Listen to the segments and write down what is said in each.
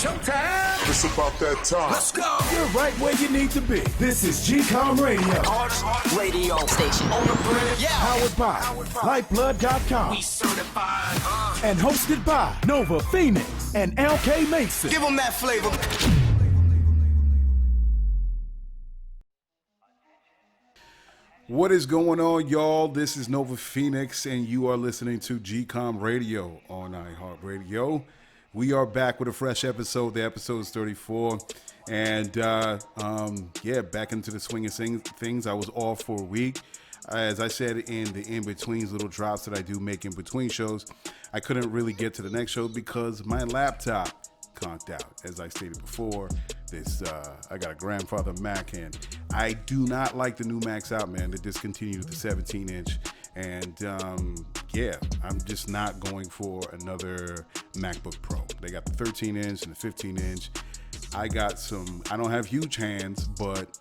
Showtime. It's about that time. Let's go. You're right where you need to be. This is GCOM Radio. Hardest radio station on the planet. Yeah. Powered by Lyfeblood.com. We certified. And hosted by Nova Phoenix and LK Mason. Give them that flavor. What is going on, y'all? This is Nova Phoenix, and you are listening to GCOM Radio on iHeartRadio. We are back with a fresh episode. The episode is 34. And, back into the swing of things. I was off for a week. As I said in the in-betweens, little drops that I do make in between shows, I couldn't really get to the next show because my laptop conked out. As I stated before, I got a grandfather Mac, and I do not like the new Macs out, man. They discontinued the 17-inch, and I'm just not going for another MacBook Pro. They got the 13-inch and the 15-inch. I don't have huge hands, but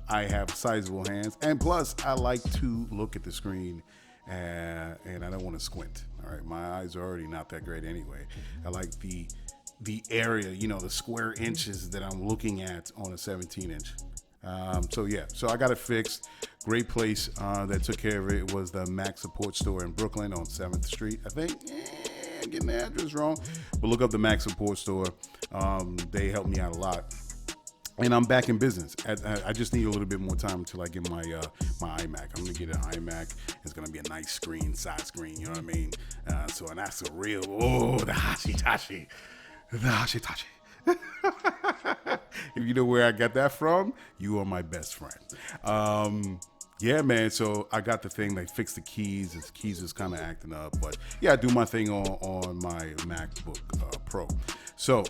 I have sizable hands, and plus I like to look at the screen, and I don't want to squint. All right, my eyes are already not that great anyway. I like the area, the square inches that I'm looking at on a 17-inch. So I got it fixed. Great place that took care of it was the Mac Support Store in Brooklyn on 7th Street. I think, I'm getting the address wrong, but look up the Mac Support Store. They helped me out a lot. And I'm back in business. I just need a little bit more time until I get my iMac. I'm gonna get an iMac. It's gonna be a nice screen, side screen. You know what I mean? And that's a real the Hashitashi. The Hashitashi. If you know where I got that from, you are my best friend. Yeah, man. So I got the thing. They fixed the keys. The keys is kind of acting up, but yeah, I do my thing on my MacBook Pro. So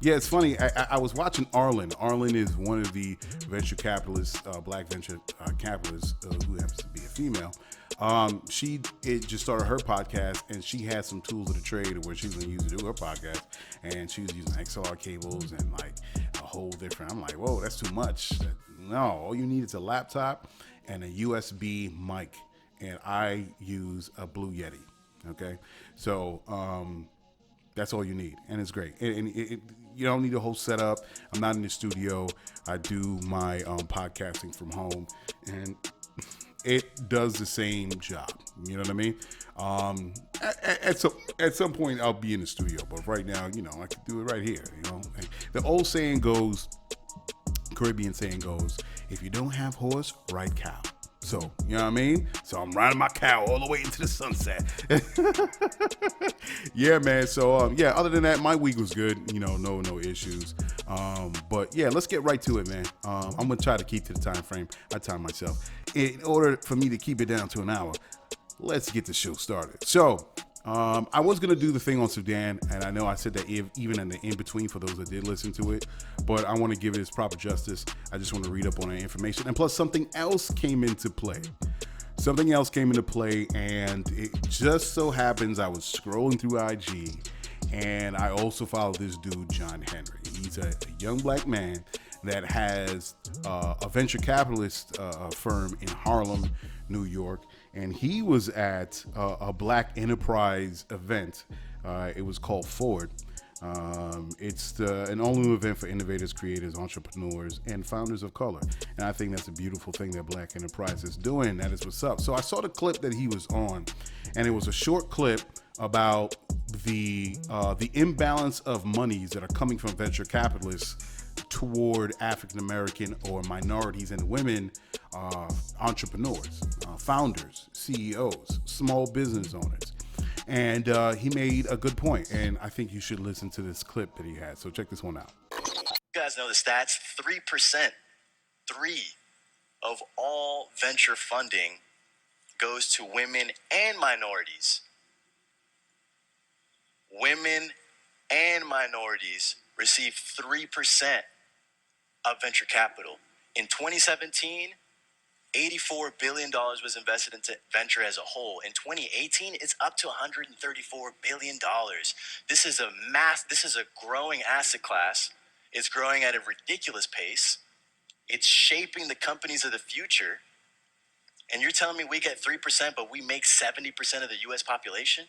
it's funny. I was watching Arlen. Arlen is one of the venture capitalists, black venture capitalists who happens to be a female. She just started her podcast, and she had some tools of the trade where she was going to use to do her podcast, and she was using XLR cables and like a whole different. I'm like, whoa, that's too much. No, all you need is a laptop and a USB mic, and I use a Blue Yeti. Okay, so that's all you need, and it's great. And you don't need a whole setup. I'm not in the studio. I do my podcasting from home, and it does the same job. You know what I mean? At some point, I'll be in the studio, but right now, I can do it right here. The old saying goes, Caribbean saying goes, if you don't have horse, ride cow. So, you know what I mean? So I'm riding my cow all the way into the sunset. Yeah, man. So, other than that, my week was good. No issues. But yeah, let's get right to it, man. I'm going to try to keep to the time frame. I time myself. In order for me to keep it down to an hour, let's get the show started. So, I was going to do the thing on Sudan, and I know I said that even in the in-between for those that did listen to it, but I want to give it its proper justice. I just want to read up on the information. And plus, something else came into play. And it just so happens I was scrolling through IG, and I also followed this dude, John Henry. He's a young black man that has a venture capitalist firm in Harlem, New York, and he was at a black enterprise event. It was called Forward. It's an all-new event for innovators, creators, entrepreneurs, and founders of color. And I think that's a beautiful thing that Black Enterprise is doing. That is what's up. So I saw the clip that he was on, and it was a short clip about the imbalance of monies that are coming from venture capitalists toward African American or minorities and women entrepreneurs, founders, CEOs, small business owners. And he made a good point, and I think you should listen to this clip that he had. So check this one out. You guys know the stats, 3%, 3 of all venture funding goes to women and minorities. Women and minorities receive 3% of venture capital. In 2017, $84 billion was invested into venture as a whole. In 2018, it's up to $134 billion. This is a growing asset class. It's growing at a ridiculous pace. It's shaping the companies of the future. And you're telling me we get 3%, but we make 70% of the U.S. population?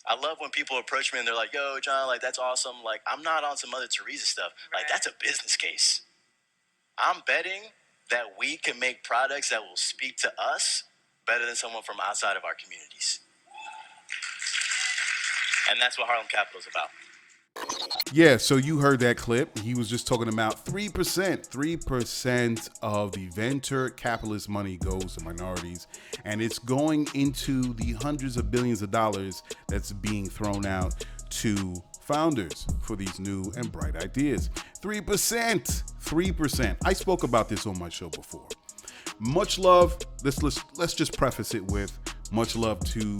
I love when people approach me and they're like, yo, John, like, that's awesome. Like, I'm not on some Mother Teresa stuff. Like, that's a business case. I'm betting that we can make products that will speak to us better than someone from outside of our communities. And that's what Harlem Capital is about. Yeah, so you heard that clip. He was just talking about 3%. 3% of the venture capitalist money goes to minorities, and it's going into the hundreds of billions of dollars that's being thrown out to founders for these new and bright ideas. 3%. 3%. I spoke about this on my show before. Much love. Let's just preface it with much love to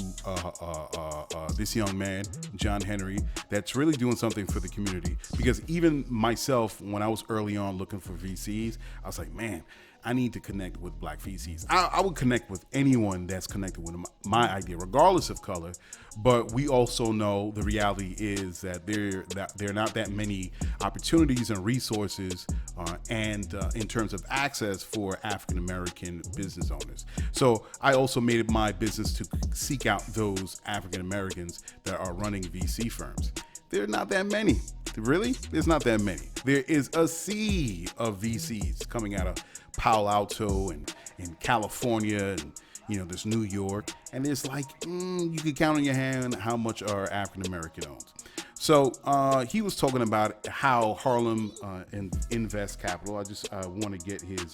this young man, John Henry, that's really doing something for the community. Because even myself, when I was early on looking for VCs, I was like, man, I need to connect with Black VCs. I would connect with anyone that's connected with my idea, regardless of color. But we also know the reality is that there are not that many opportunities and resources and in terms of access for African American business owners. So I also made it my business to seek out those African Americans that are running VC firms. There are not that many. Really? There's not that many. There is a sea of VCs coming out of Palo Alto and in California, and there's New York, and it's like you can count on your hand how much are African American owned. So he was talking about how Harlem invests capital. I want to get his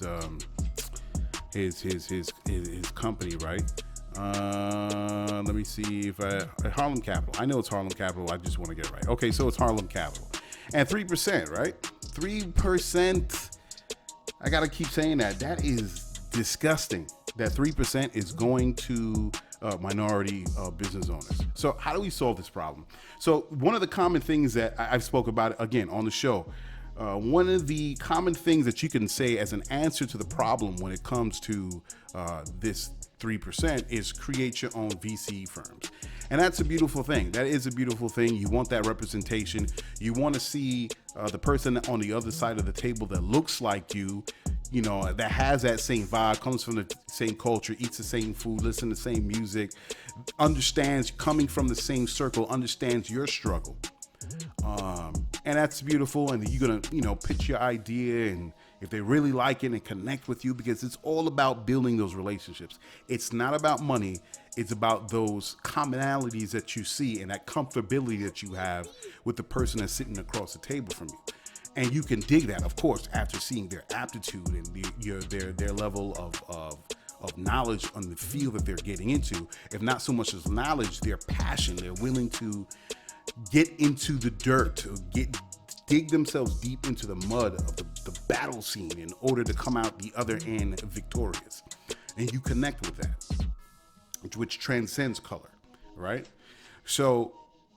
company right. Let me see if Harlem Capital. I know it's Harlem Capital. I just want to get it right. Okay, so it's Harlem Capital, and 3%, right? 3%. I gotta keep saying that. That is disgusting. That 3% is going to minority business owners. So how do we solve this problem? So one of the common things that I've spoke about again on the show. One of the common things that you can say as an answer to the problem when it comes to this 3% is create your own VC firms. And that's a beautiful thing. That is a beautiful thing. You want that representation. You want to see the person on the other side of the table that looks like you, that has that same vibe, comes from the same culture, eats the same food, listens to the same music, understands, coming from the same circle, understands your struggle. And that's beautiful. And you're going to, pitch your idea, and if they really like it and connect with you, because it's all about building those relationships. It's not about money. It's about those commonalities that you see and that comfortability that you have with the person that's sitting across the table from you. And you can dig that, of course, after seeing their aptitude and their level of knowledge on the field that they're getting into. If not so much as knowledge, their passion. They're willing to get into the dirt, dig themselves deep into the mud of the battle scene in order to come out the other end victorious. And you connect with that, which transcends color, right? So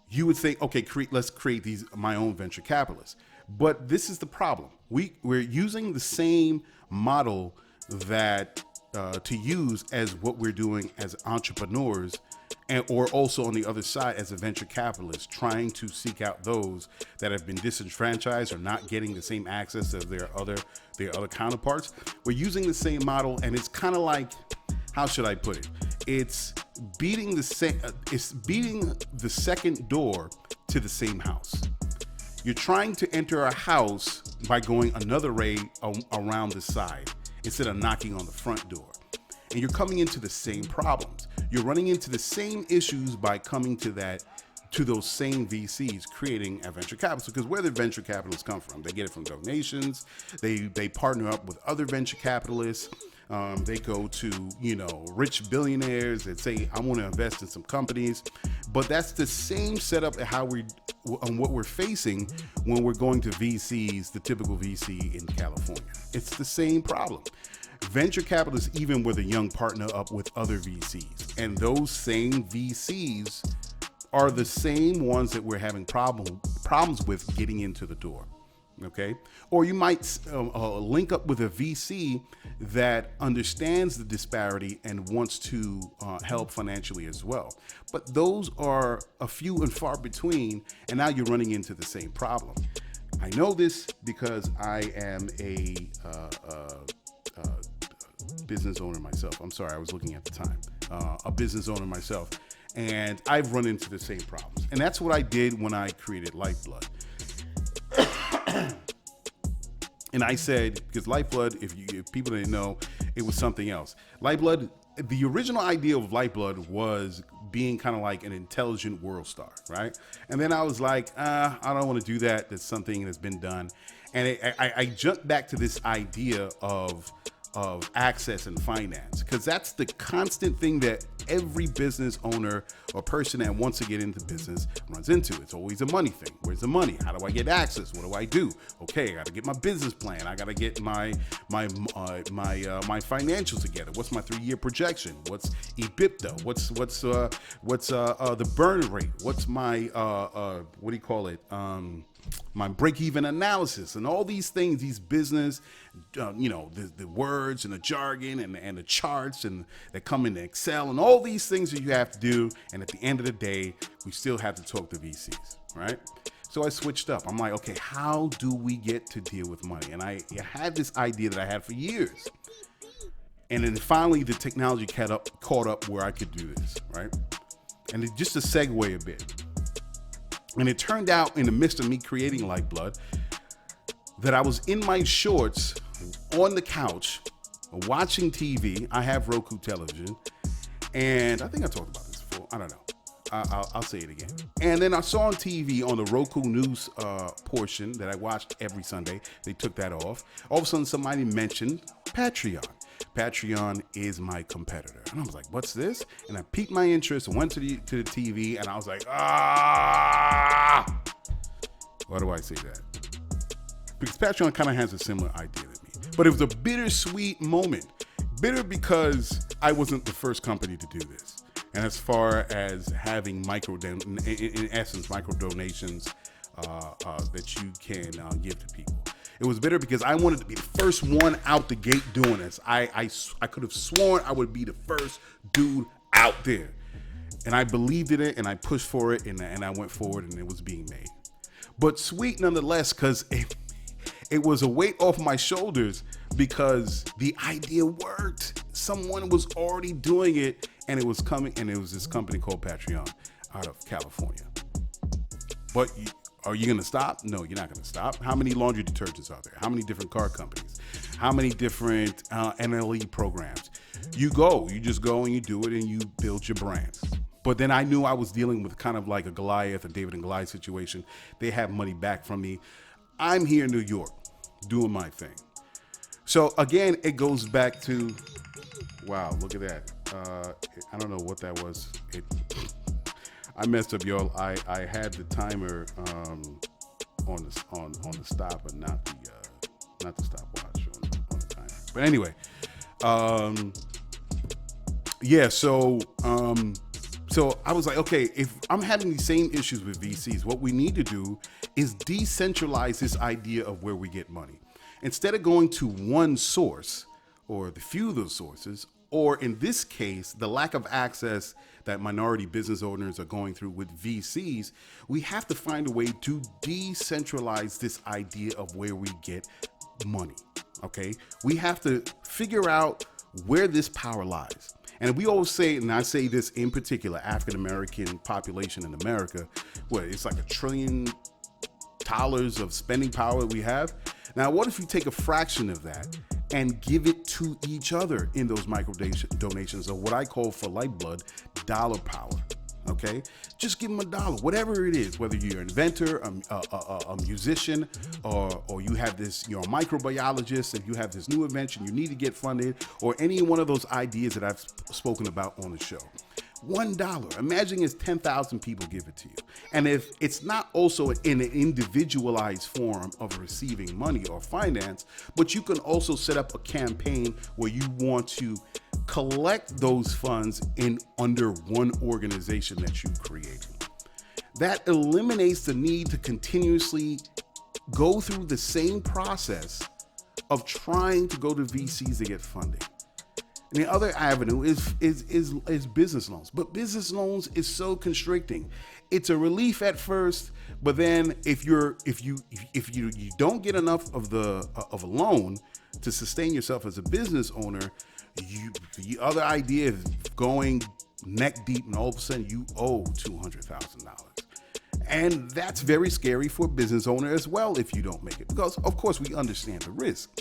you would think, okay, let's create my own venture capitalists. But this is the problem. We're using the same model that to use as what we're doing as entrepreneurs, or also on the other side as a venture capitalist, trying to seek out those that have been disenfranchised or not getting the same access as their other counterparts. We're using the same model, and it's kind of like, how should I put it? It's beating the second door to the same house. You're trying to enter a house by going another way around the side instead of knocking on the front door. And you're coming into the same problems. You're running into the same issues by coming to those same VCs, creating a venture capital. Because where the venture capitalists come from, they get it from donations. They partner up with other venture capitalists. They go to, rich billionaires that say, I want to invest in some companies. But that's the same setup on what we're facing when we're going to VCs, the typical VC in California. It's the same problem. Venture capitalists even with a young partner up with other VCs. And those same VCs are the same ones that we're having problems with getting into the door. Okay? Or you might link up with a VC that understands the disparity and wants to help financially as well. But those are a few and far between, and now you're running into the same problem. I know this because I am a business owner myself. I'm sorry, I was looking at the time. A business owner myself. And I've run into the same problems. And that's what I did when I created Lyfeblood. And I said, because Lyfeblood, if people didn't know, it was something else. Lyfeblood, the original idea of Lyfeblood was being kind of like an intelligent world star, right? And then I was like, I don't want to do that. That's something that's been done. And I jumped back to this idea of access and finance, because that's the constant thing that every business owner or person that wants to get into business runs into. It's always a money thing. Where's the money? How do I get access? What do I do? Okay, I got to get my business plan. I got to get my financials together. What's my 3-year projection? What's EBITDA? What's the burn rate? What's my what do you call it? My break-even analysis, and all these things, these business, the words and the jargon and the charts and that come in Excel, and all these things that you have to do. And at the end of the day, we still have to talk to VCs, right? So I switched up. I'm like, okay, how do we get to deal with money? And I had this idea that I had for years. And then finally the technology caught up where I could do this, right? And just to segue a bit. And it turned out, in the midst of me creating Lyfeblood, that I was in my shorts on the couch watching TV. I have Roku television, and I think I talked about this before. I don't know. I'll say it again. And then I saw on TV, on the Roku news portion that I watched every Sunday, they took that off. All of a sudden, somebody mentioned Patreon. Patreon is my competitor. And I was like, what's this? And I piqued my interest and went to the TV, and I was like, why do I say that? Because Patreon kind of has a similar idea to me. But it was a bittersweet moment. Bitter because I wasn't the first company to do this. And as far as having micro donations that you can give to people. It was bitter because I wanted to be the first one out the gate doing this. I could have sworn I would be the first dude out there. And I believed in it, and I pushed for it, and I went forward, and it was being made. But sweet nonetheless, because it was a weight off my shoulders, because the idea worked. Someone was already doing it, and it was coming, and it was this company called Patreon out of California. But are you going to stop? No, you're not going to stop. How many laundry detergents are there? How many different car companies? How many different NLE programs? You just go and you do it, and you build your brands. But then I knew I was dealing with kind of like a Goliath, a David and Goliath situation. They have money back from me. I'm here in New York doing my thing. So again, it goes back to, wow, look at that. I don't know what that was. I messed up, y'all. I had the timer on the stop, but not the stopwatch on the timer. But anyway, So I was like, okay, if I'm having these same issues with VCs, what we need to do is decentralize this idea of where we get money. Instead of going to one source or the few of those sources, or in this case, the lack of access that minority business owners are going through with VCs, we have to find a way to decentralize this idea of where we get money, okay? We have to figure out where this power lies. And we always say, and I say this in particular, African-American population in America, it's like $1 trillion of spending power we have. Now, what if you take a fraction of that and give it to each other in those micro donations, or what I call for Lyfeblood, dollar power? Okay, just give them $1, whatever it is, whether you're an inventor, a musician, or you have this, you're a microbiologist and you have this new invention, you need to get funded, or any one of those ideas that I've spoken about on the show. $1. Imagine it's 10,000 people give it to you. And if it's not also in an individualized form of receiving money or finance, but you can also set up a campaign where you want to collect those funds in under one organization that you've created. That eliminates the need to continuously go through the same process of trying to go to VCs to get funding. And the other avenue is business loans, but business loans is so constricting. It's a relief at first, but then if you don't get enough of a loan to sustain yourself as a business owner, the other idea is going neck deep, and all of a sudden you owe $200,000. And that's very scary for a business owner as well if you don't make it, because of course we understand the risk.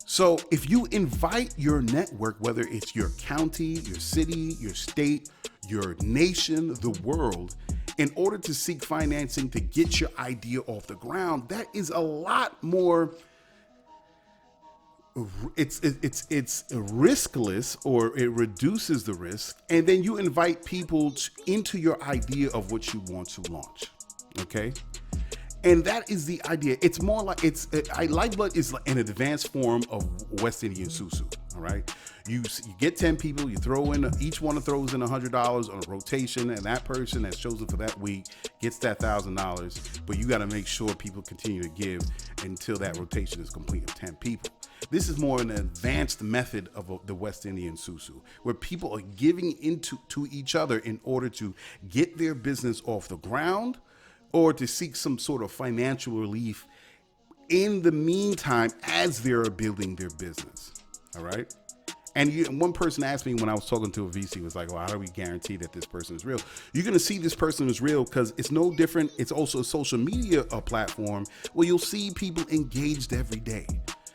So if you invite your network, whether it's your county, your city, your state, your nation, the world, in order to seek financing to get your idea off the ground, that is a lot more, it's riskless, or it reduces the risk. And then you invite people into your idea of what you want to launch. Okay. And that is the idea. It's more like Lyfeblood is an advanced form of West Indian susu. All right. You get 10 people, you throw in, each one throws in $100 on a rotation, and that person that's chosen for that week gets that $1,000. But you got to make sure people continue to give until that rotation is complete of 10 people. This is more an advanced method of the West Indian susu, where people are giving to each other in order to get their business off the ground, or to seek some sort of financial relief in the meantime as they're building their business. All right. And one person asked me when I was talking to a VC, was like, well, how do we guarantee that this person is real? You're going to see this person is real because it's no different. It's also a social media platform where you'll see people engaged every day.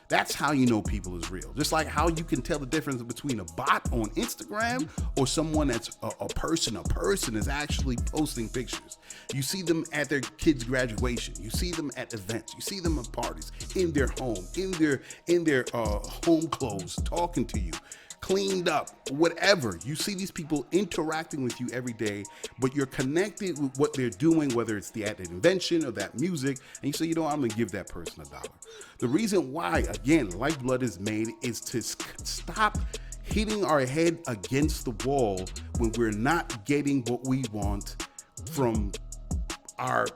That's how you know people is real. Just like how you can tell the difference between a bot on Instagram or someone that's a person. A person is actually posting pictures. You see them at their kids' graduation. You see them at events. You see them at parties, in their home, in their home clothes, talking to you, cleaned up, whatever. You see these people interacting with you every day, but you're connected with what they're doing, whether it's that invention or that music, and you say, you know, I'm gonna give that person $1. The reason why, again, Lyfeblood is made is to stop hitting our head against the wall when we're not getting what we want from our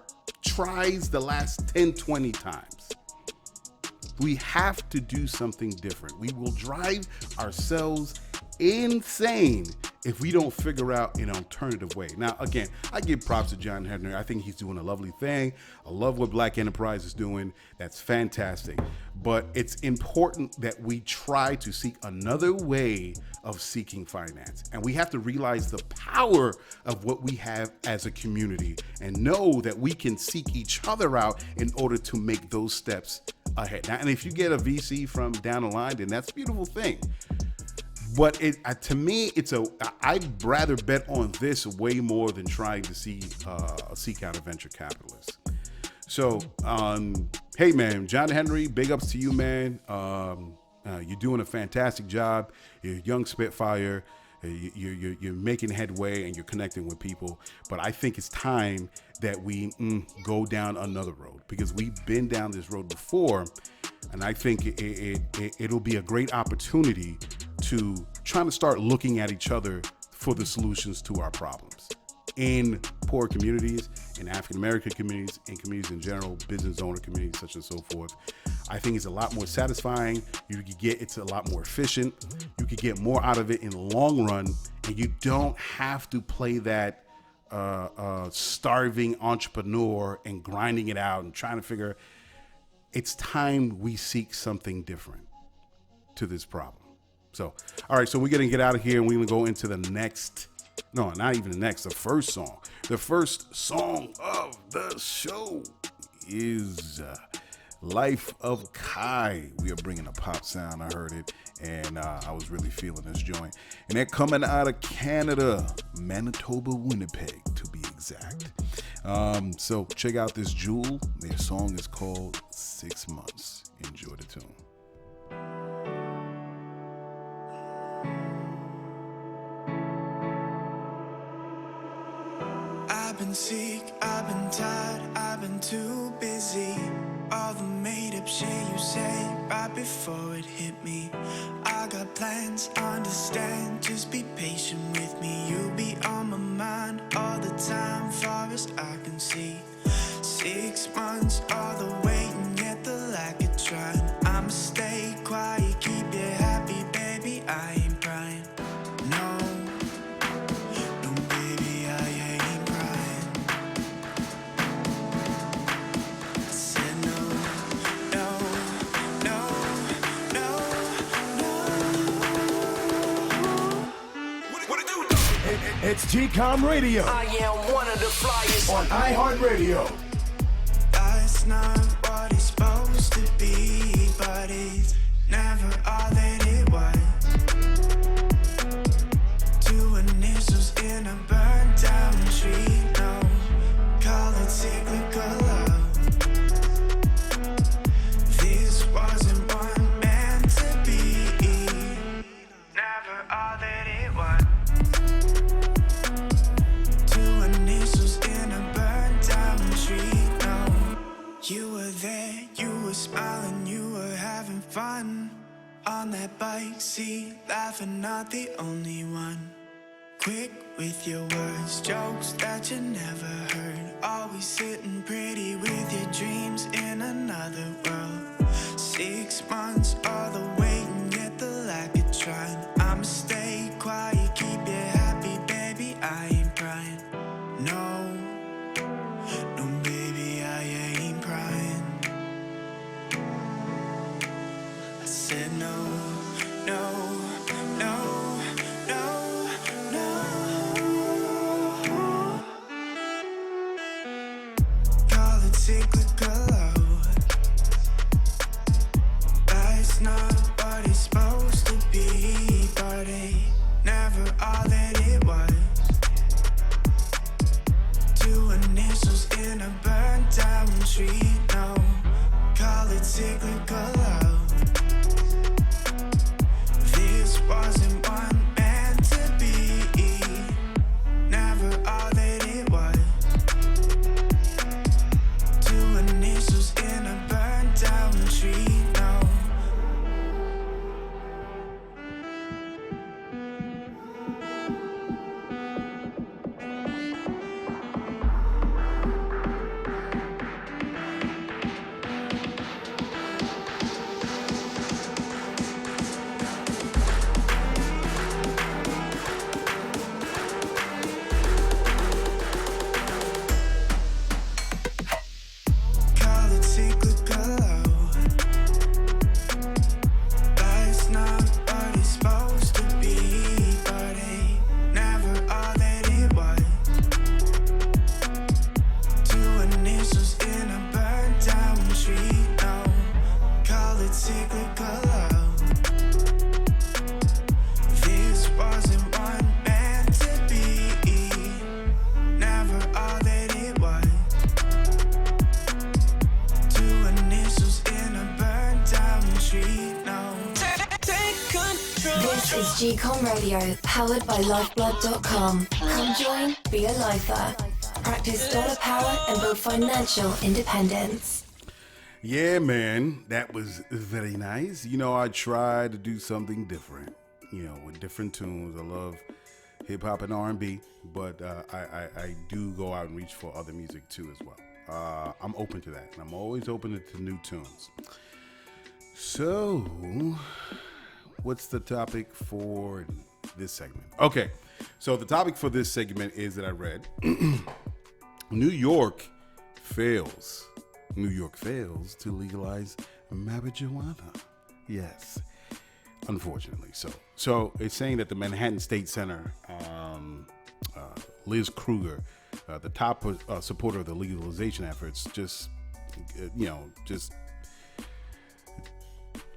tries the last 10, 20 times. We have to do something different. We will drive ourselves insane if we don't figure out an alternative way. Now, again, I give props to John Henry. I think he's doing a lovely thing. I love what Black Enterprise is doing. That's fantastic. But it's important that we try to seek another way of seeking finance. And we have to realize the power of what we have as a community and know that we can seek each other out in order to make those steps ahead. Now, and if you get a VC from down the line, then that's a beautiful thing. But to me, I'd rather bet on this way more than trying to seek out a venture capitalist. So, hey man, John Henry, big ups to you, man. You're doing a fantastic job. You're a young Spitfire. You're making headway and you're connecting with people. But I think it's time that we go down another road, because we've been down this road before. And I think it'll be a great opportunity to try to start looking at each other for the solutions to our problems in poor communities, in African-American communities, in communities in general, business owner communities, such and so forth. I think it's a lot more satisfying. It's a lot more efficient. You could get more out of it in the long run, and you don't have to play that starving entrepreneur and grinding it out and trying to figure. It's time we seek something different to this problem. So, all right, so we're going to get out of here and we're going to go into the next, no, not even the next, the first song. The first song of the show is Life of Kai. We are bringing a pop sound. I heard it and I was really feeling this joint. And they're coming out of Canada, Manitoba, Winnipeg, to be exact. So check out this jewel. Their song is called 6 Months. Enjoy the tune. I've been sick, I've been tired, I've been too busy. All the made up shit you say right before it hit me. I got plans, understand, just be patient with me. You'll be on my mind all the time, far as I can see. 6 months, all the waiting, yet the lack of trying. I'ma stay quiet, keep you happy, baby, I ain't crying. No, no, baby, I ain't crying. I said no, no, no, no, no. What it do? It's GCOM Radio I am one of the flyers. on iHeartRadio. Life's not what it's supposed to be, but it's never all that it was. Two initials in a burned down tree, no, call it cyclical love. This wasn't one meant to be, never all that it was. Two initials in a burned down tree, no. You were there, you were smiling, you were having fun. On that bike seat, laughing, not the only one. Quick with your words, jokes that you never heard. Always sitting pretty with your dreams in another world. 6 months, all the waiting, yet the lack of trying. I'ma stay quiet, keep you happy, baby, I ain't crying. No, no, baby, I ain't crying. I said no, no, no, no, no. Call it cyclical love. Life's not what it's supposed to be, but it never all that it was. Two initials in a burnt down tree, no, call it cyclical love. This wasn't one meant to be, never all that it was. Two initials in a burnt down tree, no. Call it cyclical love. Life's not what it's supposed to be, but it never all that it was. Two initials in a burnt down tree, no, call it cyclical love. This wasn't one meant to be, never all that it was. Two initials in a burnt down tree, no. Take control. This is GCOM Radio, powered by Lyfeblood.com. Come join, be a lifer. Practice dollar power and build financial independence. Yeah, man, that was very nice. You know, I try to do something different, you know, with different tunes. I love hip hop and R&B, but I do go out and reach for other music too as well. I'm open to that, and I'm always open to new tunes. So, what's the topic for this segment? Okay, so the topic for this segment is that I read New York fails to legalize marijuana. Yes, unfortunately so. So it's saying that the Manhattan State Center, Liz Kruger, the top supporter of the legalization efforts, just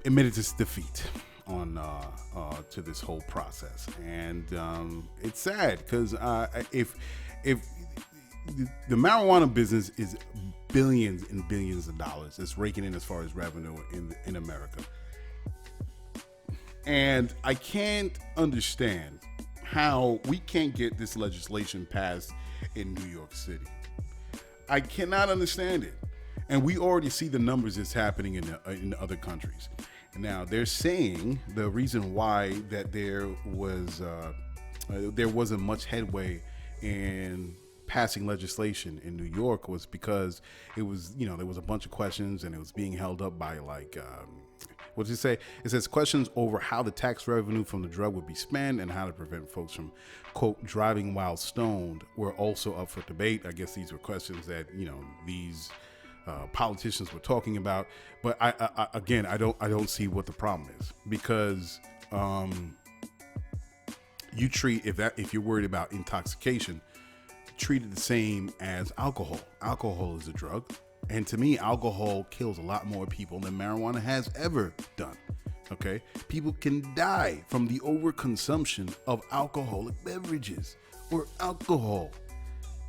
admitted its defeat on to this whole process, and it's sad because if the marijuana business is billions and billions of dollars, it's raking in as far as revenue in America, and I can't understand how we can't get this legislation passed in New York City. I cannot understand it. And we already see the numbers that's happening in other countries. Now they're saying the reason why that there wasn't much headway in passing legislation in New York was because it was, there was a bunch of questions and it was being held up by what does it say? It says questions over how the tax revenue from the drug would be spent and how to prevent folks from, quote, driving while stoned were also up for debate. I guess these were questions that, these politicians were talking about. But I don't see what the problem is, because you treat, if you're worried about intoxication, treat it the same as alcohol. Alcohol is a drug. And to me, alcohol kills a lot more people than marijuana has ever done. Okay? People can die from the overconsumption of alcoholic beverages or alcohol,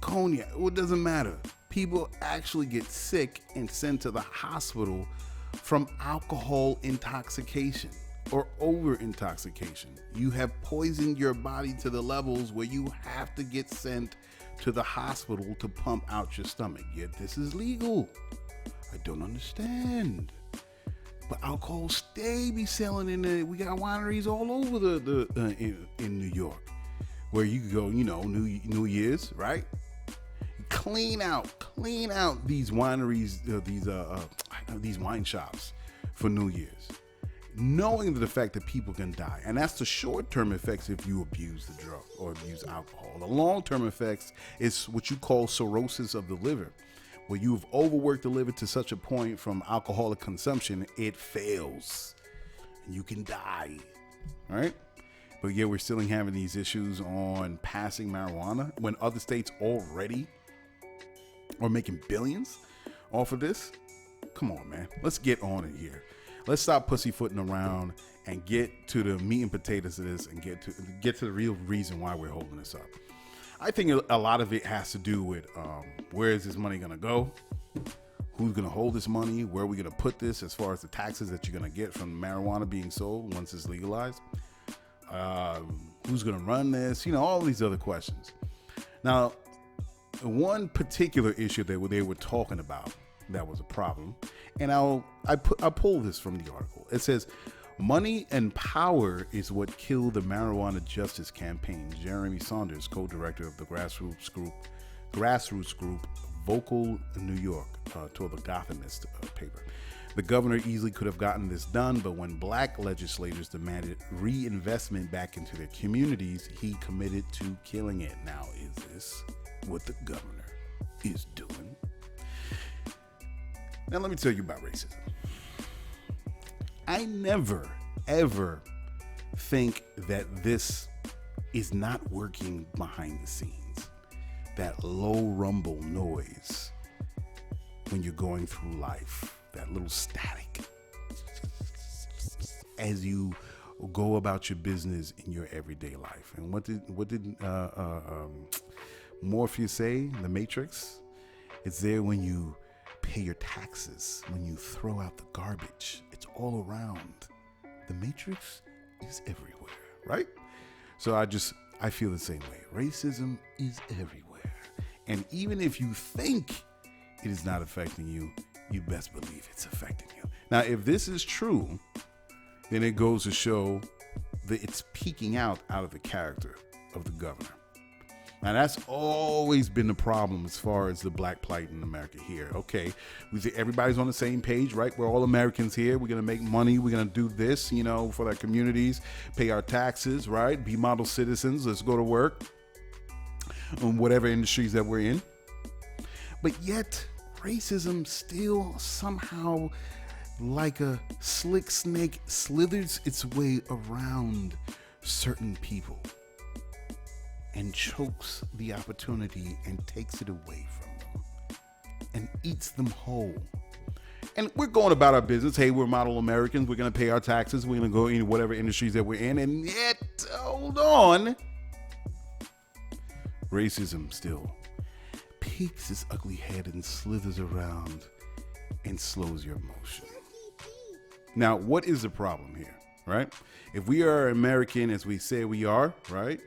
cognac. It doesn't matter. People actually get sick and sent to the hospital from alcohol intoxication or over intoxication. You have poisoned your body to the levels where you have to get sent to the hospital to pump out your stomach. Yet this is legal. I don't understand. But alcohol be selling in the. We got wineries all over in New York, where you go. New Year's, right? Clean out these wineries, these wine shops for New Year's, knowing the fact that people can die. And that's the short-term effects if you abuse the drug or abuse alcohol. The long-term effects is what you call cirrhosis of the liver, where you've overworked the liver to such a point from alcoholic consumption, it fails and you can die, right? But yeah, we're still having these issues on passing marijuana when other states already are making billions off of this. Come on, man. Let's get on it here. Let's stop pussyfooting around and get to the meat and potatoes of this and get to the real reason why we're holding this up. I think a lot of it has to do with where is this money going to go? Who's going to hold this money? Where are we going to put this as far as the taxes that you're going to get from marijuana being sold once it's legalized? Who's going to run this? All these other questions. Now, one particular issue that they were talking about that was a problem, and I pulled this from the article. It says, money and power is what killed the marijuana justice campaign. Jeremy Saunders, co-director of the grassroots group Vocal New York, told the Gothamist paper. The governor easily could have gotten this done, but when black legislators demanded reinvestment back into their communities, he committed to killing it. Now, is this what the governor is doing? Now, let me tell you about racism. I never, ever think that this is not working behind the scenes. That low rumble noise when you're going through life, that little static as you go about your business in your everyday life. And what did Morpheus say? The Matrix? It's there when you pay your taxes, when you throw out the garbage. It's all around. The Matrix is everywhere, right? So I feel the same way. Racism is everywhere. And even if you think it is not affecting you, you best believe it's affecting you. Now, if this is true, then it goes to show that it's peeking out of the character of the governor. Now, that's always been the problem as far as the black plight in America here. Okay, we say everybody's on the same page, right? We're all Americans here. We're going to make money. We're going to do this, for our communities, pay our taxes, right? Be model citizens. Let's go to work in whatever industries that we're in. But yet, racism still somehow, like a slick snake, slithers its way around certain people and chokes the opportunity and takes it away from them and eats them whole. And we're going about our business. Hey, we're model Americans. We're going to pay our taxes. We're going to go into whatever industries that we're in. And yet, hold on, racism still peeks its ugly head and slithers around and slows your motion. Now, what is the problem here, right? If we are American as we say we are, right?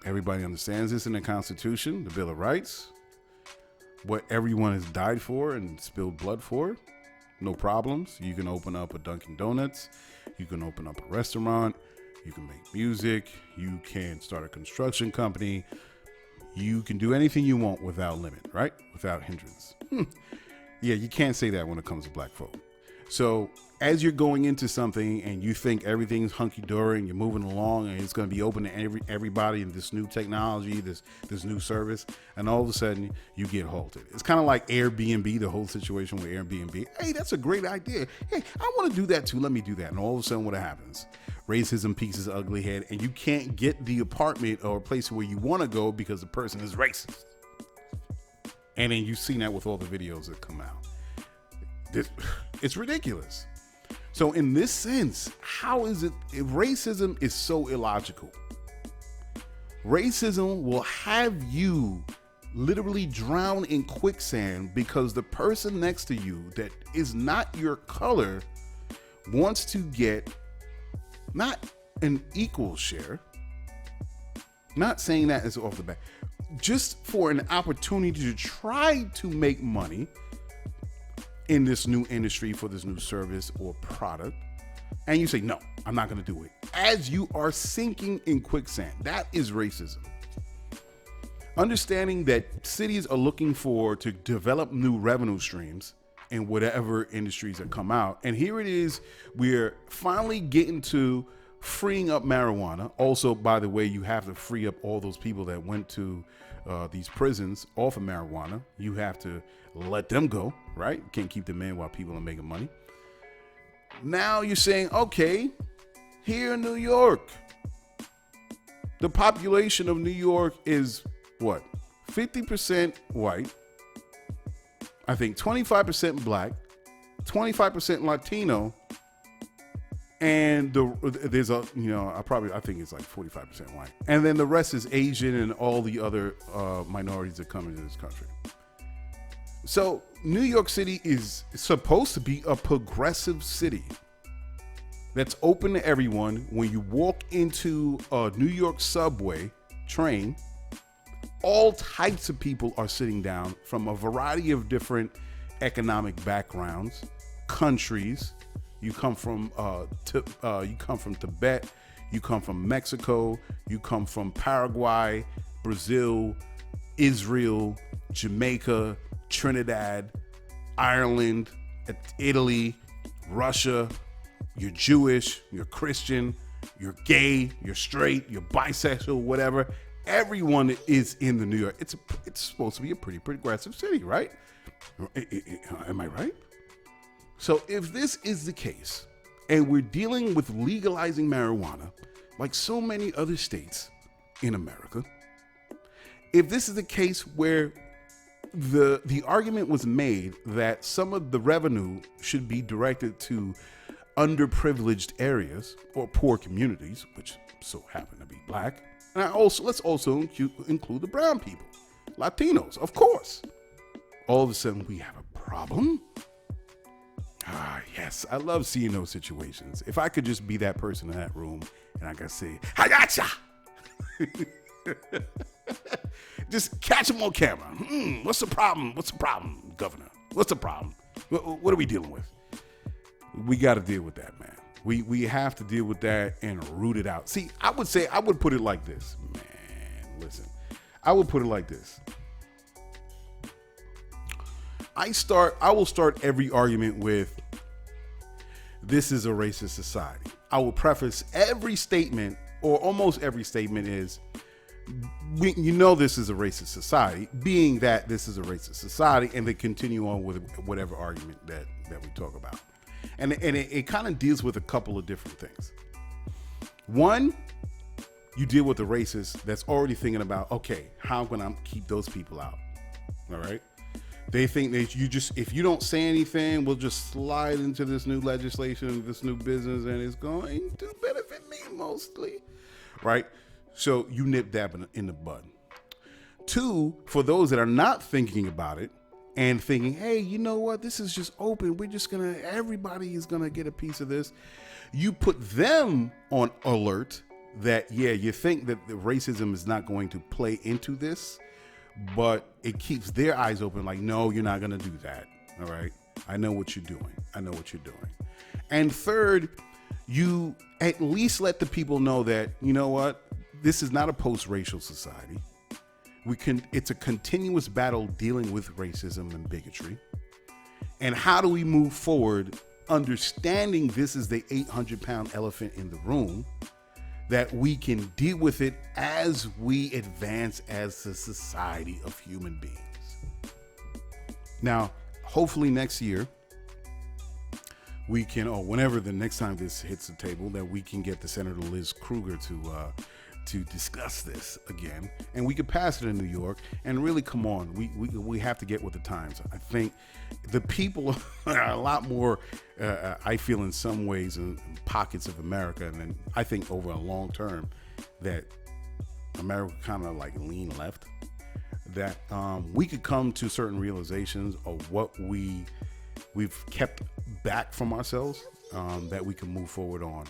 Everybody understands this in the Constitution, the Bill of Rights, what everyone has died for and spilled blood for. No problems. You can open up a Dunkin' Donuts. You can open up a restaurant. You can make music. You can start a construction company. You can do anything you want without limit, right? Without hindrance. Yeah, you can't say that when it comes to black folk. So as you're going into something and you think everything's hunky-dory and you're moving along and it's going to be open to everybody and this new technology, this new service, and all of a sudden you get halted. It's kind of like Airbnb, the whole situation with Airbnb. Hey, that's a great idea. Hey, I want to do that too. Let me do that. And all of a sudden what happens? Racism peeks its ugly head and you can't get the apartment or place where you want to go because the person is racist. And then you've seen that with all the videos that come out. It's ridiculous. So in this sense, how is it if racism is so illogical? Racism will have you literally drown in quicksand because the person next to you that is not your color wants to get not an equal share. Not saying that is off the bat. Just for an opportunity to try to make money in this new industry for this new service or product, and you say, no, I'm not going to do it. As you are sinking in quicksand, that is racism. Understanding that cities are looking to develop new revenue streams in whatever industries that come out. And here it is, we're finally getting to freeing up marijuana. Also, by the way, you have to free up all those people that went to these prisons off of marijuana. You have to let them go, right? You can't keep them in while people are making money. Now you're saying, okay, here in New York, the population of New York is what? 50% white. I think 25% black, 25% Latino, and there's a, I think it's like 45% white. And then the rest is Asian and all the other minorities that come into this country. So New York City is supposed to be a progressive city that's open to everyone. When you walk into a New York subway train, all types of people are sitting down from a variety of different economic backgrounds, countries. You come from Tibet, you come from Mexico, you come from Paraguay, Brazil, Israel, Jamaica, Trinidad, Ireland, Italy, Russia. You're Jewish, you're Christian, you're gay, you're straight, you're bisexual, whatever. Everyone is in the New York. It's supposed to be a pretty progressive city, right? Am I right? So if this is the case, and we're dealing with legalizing marijuana, like so many other states in America, if this is the case where the argument was made that some of the revenue should be directed to underprivileged areas or poor communities, which so happen to be black, and let's also include the brown people, Latinos, of course. All of a sudden we have a problem. Yes, I love seeing those situations. If I could just be that person in that room and I could say, "Hayacha!" Just catch him on camera. What's the problem? What's the problem, Governor? What's the problem? What are we dealing with? We got to deal with that, man. We have to deal with that and root it out. See, I would put it like this, man. Listen, I would put it like this. I will start every argument with, this is a racist society. I will preface every statement, or almost every statement is, this is a racist society, being that this is a racist society, and then continue on with whatever argument that we talk about. And it kind of deals with a couple of different things. One, you deal with the racist that's already thinking about, okay, how can I keep those people out? All right. They think that if you don't say anything, we'll just slide into this new legislation, this new business, and it's going to benefit me mostly, right? So you nip that in the bud. Two, for those that are not thinking about it and thinking, hey, you know what? This is just open. Everybody is going to get a piece of this. You put them on alert that, you think that the racism is not going to play into this, but it keeps their eyes open like, no, you're not going to do that. All right. I know what you're doing. And third, you at least let the people know that, you know what? This is not a post-racial society. It's a continuous battle dealing with racism and bigotry. And how do we move forward understanding this is the 800-pound elephant in the room, that we can deal with it as we advance as a society of human beings. Now, hopefully next year, we can, or whenever the next time this hits the table, that we can get the Senator Liz Kruger to discuss this again, and we could pass it in New York. And really, come on, we have to get with the times. I think the people are a lot more, I feel in some ways, in pockets of America, and then I think over a long term that America kind of like lean left, that we could come to certain realizations of what we've kept back from ourselves, that we can move forward on,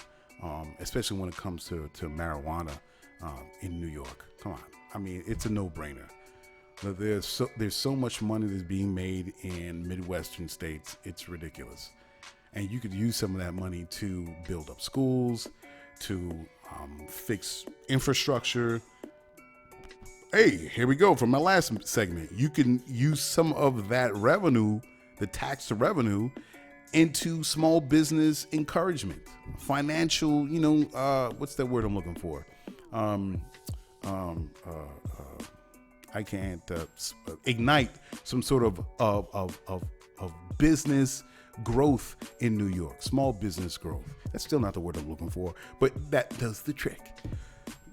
especially when it comes to marijuana in New York. Come on, I mean, it's a no-brainer. There's so much money that's being made in Midwestern states, it's ridiculous. And you could use some of that money to build up schools, to fix infrastructure. Hey, here we go from my last segment. You can use some of that revenue, the tax to revenue, into small business encouragement, financial, what's that word I'm looking for? I can't ignite some sort of business growth in New York, small business growth. That's still not the word I'm looking for, but that does the trick.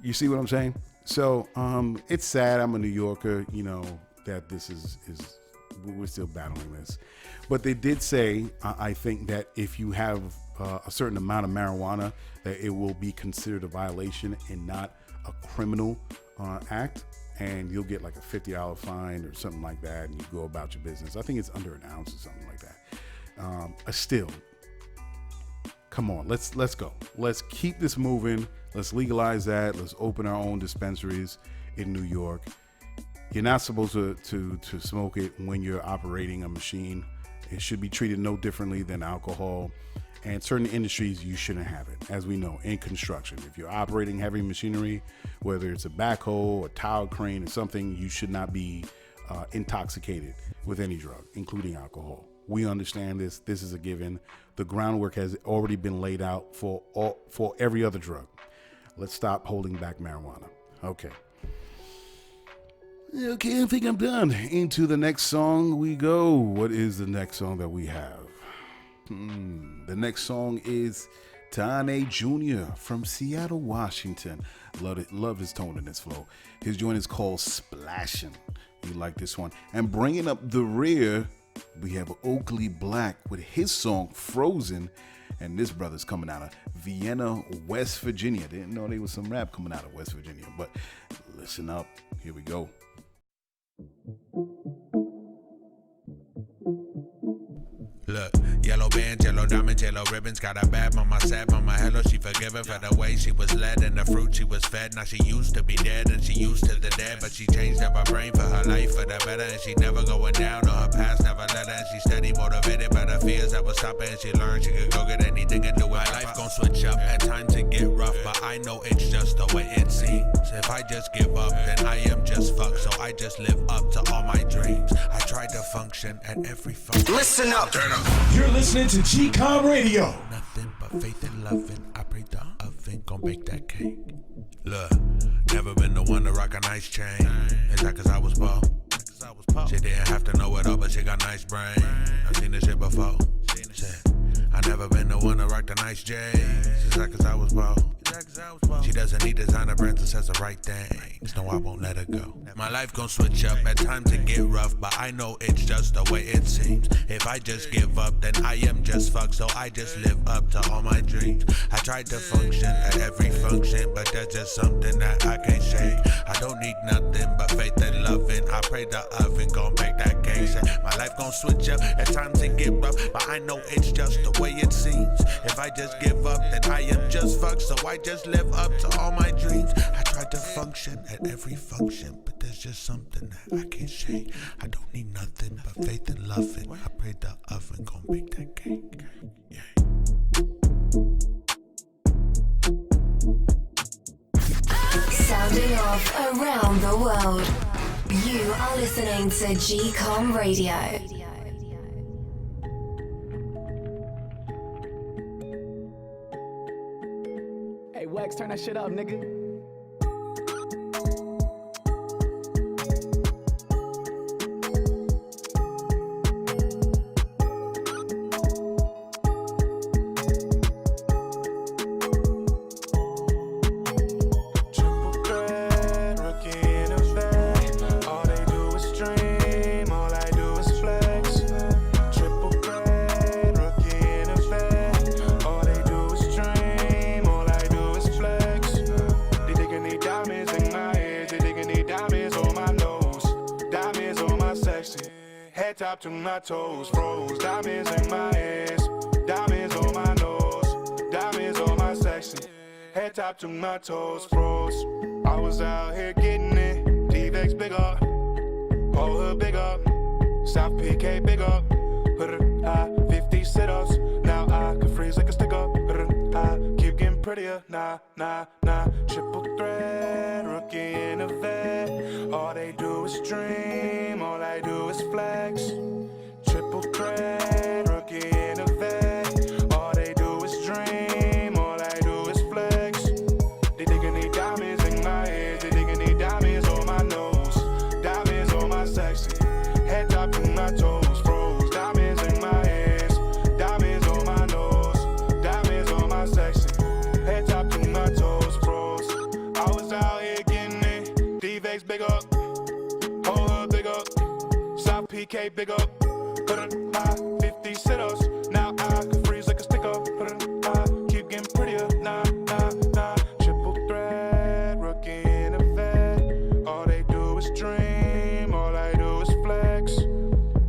You see what I'm saying? So it's sad. I'm a New Yorker, that this is we're still battling this. But they did say, I think that if you have a certain amount of marijuana, that it will be considered a violation and not a criminal act. And you'll get like a $50 fine or something like that, and you go about your business. I think it's under an ounce or something like that. Still, come on, let's go. Let's keep this moving. Let's legalize that. Let's open our own dispensaries in New York. You're not supposed to smoke it when you're operating a machine. It should be treated no differently than alcohol. And certain industries, you shouldn't have it. As we know, in construction, if you're operating heavy machinery, whether it's a backhoe, a tower crane, or something, you should not be intoxicated with any drug, including alcohol. We understand this. This is a given. The groundwork has already been laid out for every other drug. Let's stop holding back marijuana. Okay, I think I'm done. Into the next song we go. What is the next song that we have? The next song is Taane Jr. from Seattle, Washington. Love it. Love his tone and his flow. His joint is called Splashin. You like this one? And bringing up the rear, we have Oakley Black with his song Frozen. And this brother's coming out of Vienna, West Virginia. Didn't know there was some rap coming out of West Virginia, but listen up. Here we go. Look, yellow bands, yellow diamonds, yellow ribbons. Got a bad mama, sad mama, hello. She forgiven for the way she was led and the fruit she was fed. Now she used to be dead and she used to the dead, but she changed up her brain for her life for the better. And she never going down, or her past never let her. And she steady motivated by the fears that was stopping. And she learned she could go get anything and do it. My life gon' switch up at times it get rough, but I know it's just the way it seems. If I just give up, then I am just fucked. So I just live up to all my dreams. I try to function at every function. Listen up. Turn up. You're listening to GCOM Radio. Nothing but faith and loving. I pray the oven gon' bake that cake. Look, never been the one to rock a nice chain. Is that cause I was poor? She didn't have to know it all, but she got nice brain. I've seen this shit before. Shit. I never been the one to rock the nice J's. Is that cause I was poor? She doesn't need designer brands and says the right thing. No, I won't let her go. My life gon' switch up at times it get rough, but I know it's just the way it seems. If I just give up, then I am just fucked. So I just live up to all my dreams. I tried to function at every function, but that's just something that I can't shake. I don't need nothing but faith and loving. I pray the oven gon' bake that cake. My life gon' switch up at times it get rough, but I know it's just the way it seems. If I just give up, then I am just fucked. So I just live up to all my dreams. I tried to function at every function, but there's just something that I can't shake. I don't need nothing but faith and loving. I pray the oven gon' bake that cake. Yeah. Sounding off around the world. You are listening to GCOM Radio. Flex, turn that shit up, nigga. Top to my toes, froze, diamonds in my ears, diamonds on my nose, diamonds on my section, head top to my toes, froze. I was out here getting it, D-Vex big up, whole hood big up, South PK big up, 50 sit-ups, now I can freeze like a stick up, I keep getting prettier, nah, triple threat, rookie in a vet, all they do is dream, all I do is flex. Triple threat, rookie in a vet. All they do is dream, all I do is flex. They thinking they diamonds in my ears, they thinking they diamonds on my nose, diamonds on my section, head top to my toes, froze. Diamonds in my ears, diamonds on my nose, diamonds on my section, head top to my toes, froze. I was out here getting it, D-Vex big up, whole hood big up, South PK big up. 50 sit-ups, now I can freeze like a stick up. I keep getting prettier, nah. Triple threat, rookie in a vet. All they do is dream, all I do is flex.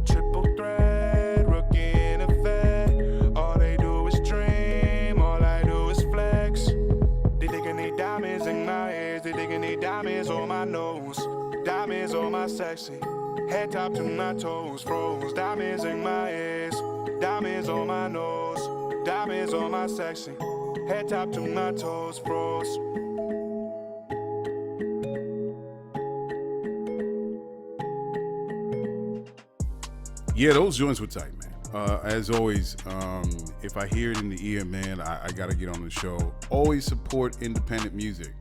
Triple threat, rookie in a vet. All they do is dream, all I do is flex. They thinking they diamonds in my ears, they thinking they diamonds on my nose, diamonds on my section. Head top to my toes, froze. Diamonds in my ears, diamonds on my nose, diamonds on my section. Head top to my toes, froze. Yeah, those joints were tight, man. As always, if I hear it in the ear, man, I gotta get on the show. Always support independent music.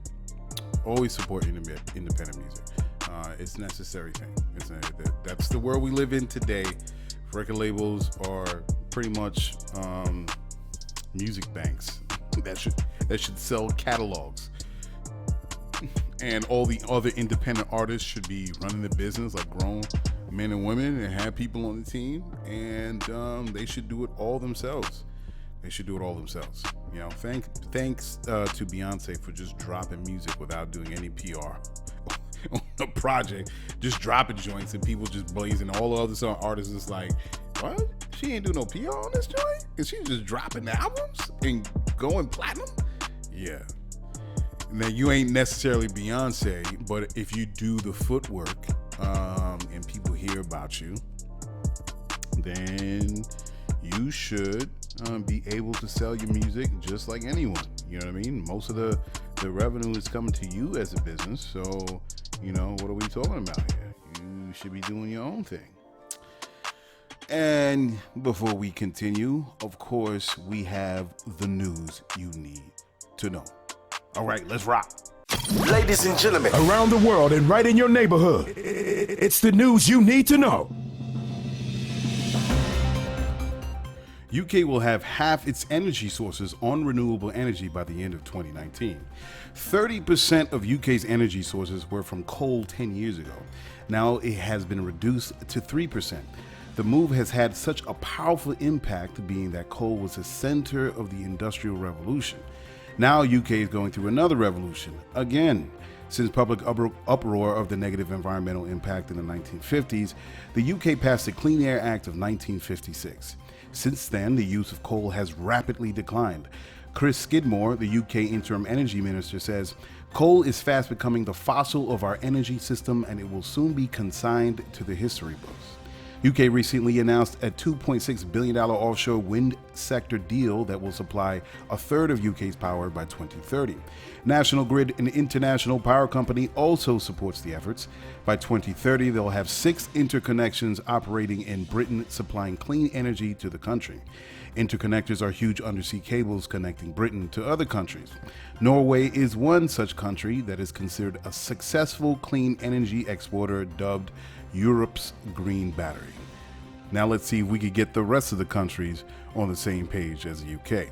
Always support independent music. It's a necessary thing. That's the world we live in today. Record labels are pretty much music banks that should sell catalogs, and all the other independent artists should be running the business like grown men and women and have people on the team, and they should do it all themselves. You know, thanks to Beyonce for just dropping music without doing any PR on a project, just dropping joints and people just blazing. All the other song artists is like, what? She ain't do no PR on this joint? And she just dropping albums and going platinum? Yeah. Now, you ain't necessarily Beyonce, but if you do the footwork and people hear about you, then you should be able to sell your music just like anyone. You know what I mean? Most of the revenue is coming to you as a business. So, you know, what are we talking about here? You should be doing your own thing. And before we continue, of course, we have the news you need to know. All right, let's rock. Ladies and gentlemen, Around the world and right in your neighborhood, it's the news you need to know. UK will have half its energy sources on renewable energy by the end of 2019. 30% of UK's energy sources were from coal 10 years ago. Now it has been reduced to 3%. The move has had such a powerful impact, being that coal was the center of the Industrial Revolution. Now UK is going through another revolution, again. Since public uproar of the negative environmental impact in the 1950s, the UK passed the Clean Air Act of 1956. Since then, the use of coal has rapidly declined. Chris Skidmore, the UK Interim Energy Minister, says, "Coal is fast becoming the fossil of our energy system, and it will soon be consigned to the history books." UK recently announced a $2.6 billion offshore wind sector deal that will supply a third of UK's power by 2030. National Grid, an international power company, also supports the efforts. By 2030, they'll have 6 interconnections operating in Britain, supplying clean energy to the country. Interconnectors are huge undersea cables connecting Britain to other countries. Norway is one such country that is considered a successful clean energy exporter, dubbed Europe's Green Battery. Now let's see if we could get the rest of the countries on the same page as the UK.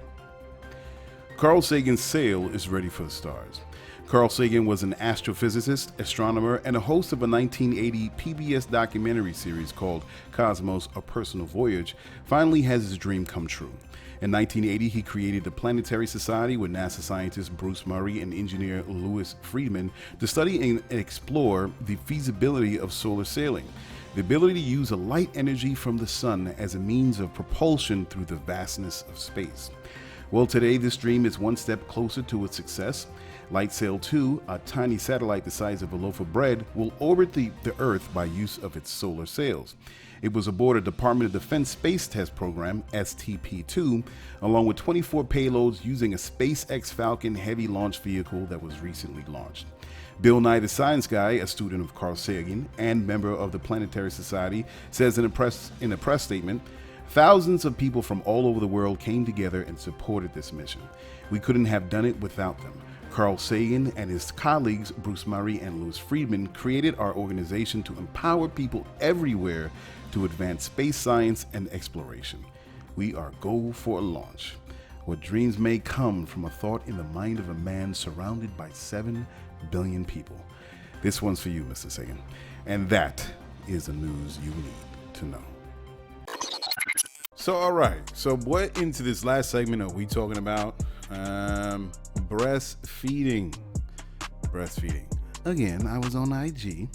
Carl Sagan's sail is ready for the stars. Carl Sagan was an astrophysicist, astronomer, and a host of a 1980 PBS documentary series called Cosmos: A Personal Voyage. Finally has his dream come true. In 1980, he created the Planetary Society with NASA scientist Bruce Murray and engineer Louis Friedman to study and explore the feasibility of solar sailing, the ability to use a light energy from the sun as a means of propulsion through the vastness of space. Well, today this dream is one step closer to its success. LightSail 2, a tiny satellite the size of a loaf of bread, will orbit the Earth by use of its solar sails. It was aboard a Department of Defense Space Test Program, STP-2, along with 24 payloads using a SpaceX Falcon Heavy launch vehicle that was recently launched. Bill Nye the Science Guy, a student of Carl Sagan and member of the Planetary Society, says in a press statement, "Thousands of people from all over the world came together and supported this mission. We couldn't have done it without them. Carl Sagan and his colleagues, Bruce Murray and Louis Friedman, created our organization to empower people everywhere to advance space science and exploration. We are go for a launch. What dreams may come from a thought in the mind of a man surrounded by 7 billion people." This one's for you, Mr. Sagan. And that is the news you need to know. So, all right. So, what into this last segment are we talking about? Breastfeeding. Again, I was on IG,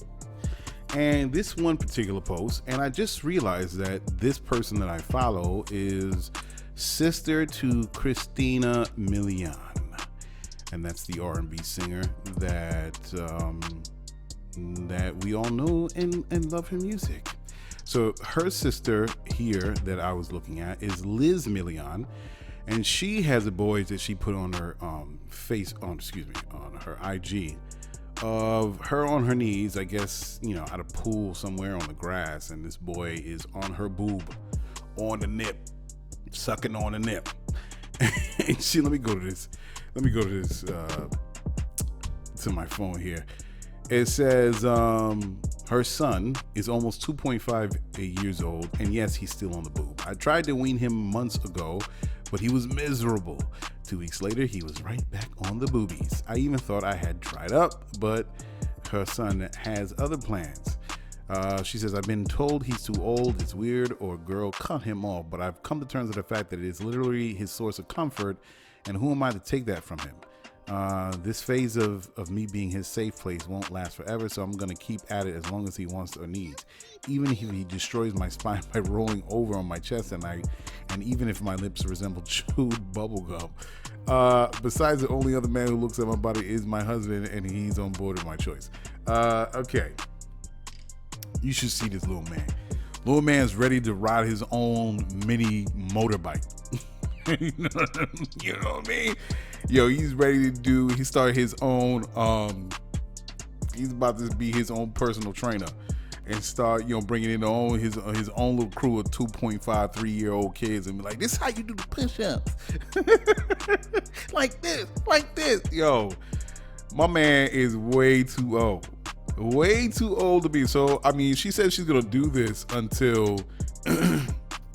and this one particular post, and I just realized that this person that I follow is sister to Christine Milian, and that's the R&B singer that we all know and love her music. So her sister here that I was looking at is Liz Milian, and she has a boy that she put on her on her IG of her on her knees, I guess, at a pool somewhere on the grass, and this boy is on her boob, on the nip, sucking on the nip. And let me go to this to my phone here. It says her son is almost 2.5 years old, and yes, he's still on the boob. I tried to wean him months ago, but he was miserable. 2 weeks later, he was right back on the boobies. I even thought I had dried up, but her son has other plans. She says, I've been told he's too old, it's weird, or girl, cut him off, but I've come to terms with the fact that it is literally his source of comfort, and who am I to take that from him? This phase of me being his safe place won't last forever, so I'm going to keep at it as long as he wants or needs. Even if he destroys my spine by rolling over on my chest at night, and even if my lips resemble chewed bubble gum. Besides, the only other man who looks at my body is my husband, and he's on board with my choice. Okay. You should see this little man. Little man's ready to ride his own mini motorbike. You know what I mean? Yo, he's ready to he started his own, he's about to be his own personal trainer and start, bringing in his own little crew of 2.5, 3-year-old kids and be like, this is how you do the push-ups. like this. Yo, my man is way too old to be. So, I mean, she said she's going to do this until